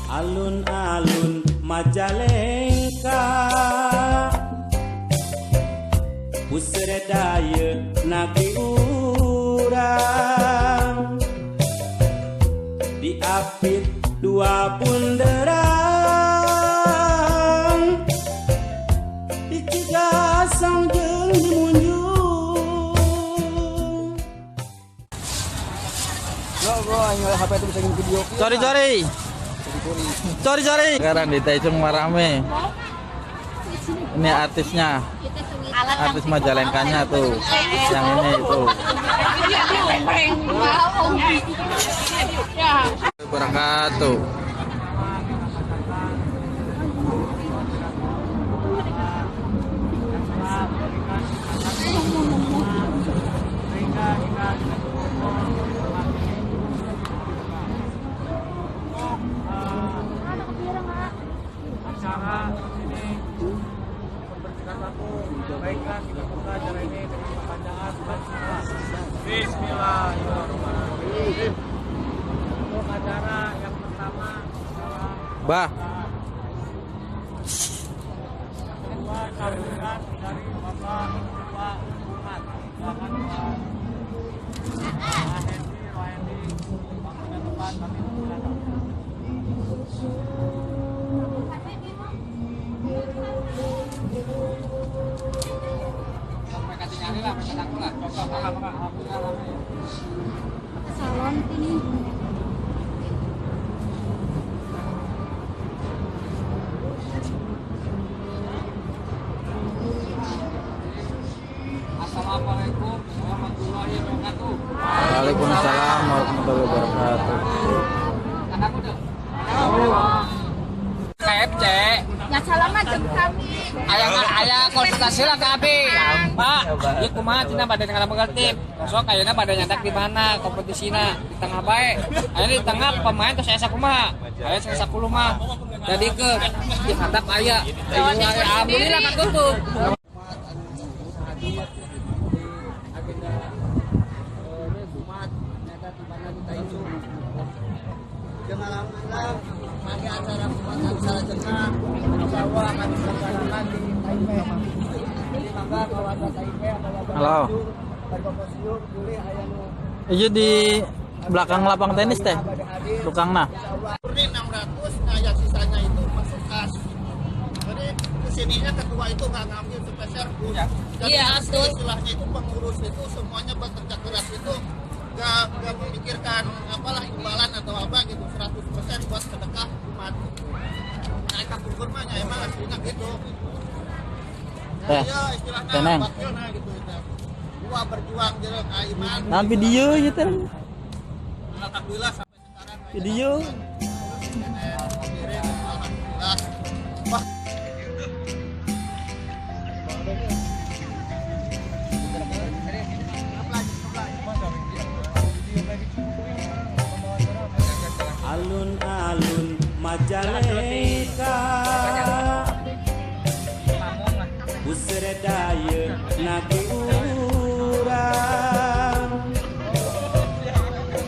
Alun-alun Majalengka, usir daya nagi urang, diapit dua bunderang, dicigasang jeung dimunjung. Bro, yang HP itu bisa bikin video. Cori. Sekarang di Taicung Marame. Ini artisnya. Artis Majalengkanya tuh. Yang ini itu. Wabarakatuh. Acara ini membersihkan lampu. Baiklah kita buka acara ini dengan bacaan basmalah. Bismillahirrahmanirrahim. Untuk acara yang pertama adalah Bah. kedua sambutan dari Bapak Ketua Umat. Silakan Pak. Rohendi, waktunya tepat kami persilakan. Salon ini. Assalamualaikum warahmatullahi wabarakatuh. Waalaikumsalam warahmatullahi wabarakatuh. KFC. Ya salaman jeung kami. Aya konsultasi lah ke Abi. Pak, ieu kumaha cenah bade ngadameun tim. Sok ayeuna bade nyadak di mana kompetisina? Di tengah bae. Ayeuna di tengah pemain tos aya sakumaha? Aya 10 mah. Jadi ke di handap aya. Alhamdulillah katutup. Alhamdulillah, pagi acara pembuatan salah jenang, insya Allah akan diselenggarakan di Taipei. Jadi mangga kalau ada Taipei atau ada Halo. Berkomposium, boleh ayanu. Iya di belakang lapang tenis teh. Lukangna. Murni 600, nah yang sisanya itu masuk kas. Jadi kesininya ketua itu nggak ngambil sepeser pun. Jadi istilahnya itu pengurus itu semuanya bekerja keras itu. Gak memikirkan apalah imbalan atau apa gitu, 100% buat sedekah umat. Nah, kapur mah emang aslinya gitu. Ya, istilahnya bakil nah gitu. Gua berjuang jadi iman. Nah video gitu. Alhamdulillah sampai sekarang. Video. Alhamdulillah. Wah. Alun-alun Majalengka, usir daya nagi urang,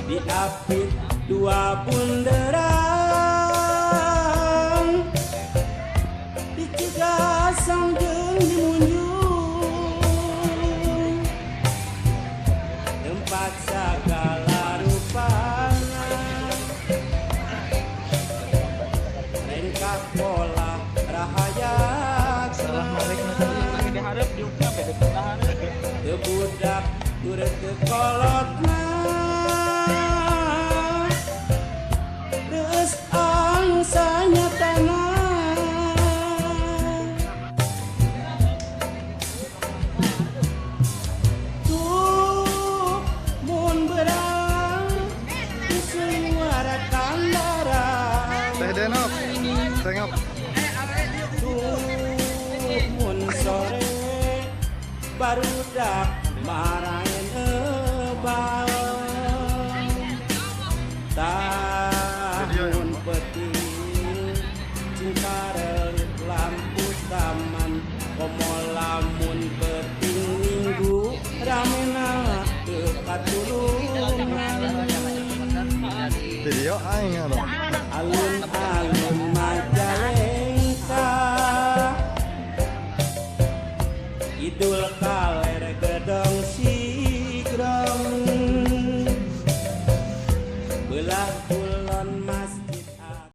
diapit dua bunderang, dicigasang jeung dimunjung, tempat segala rupana, rengkak bola rahayat, teu budak turut teu kolotna, geus angsanya tanah. Tuh mun berang suara kandaran. Teh Denok. Tengok. Mun sore barudak marahin ebal, tahun peting cingkarelit lampu taman, komo lamun peting minggu ramena teu katulungan. Video aing atuh. Alun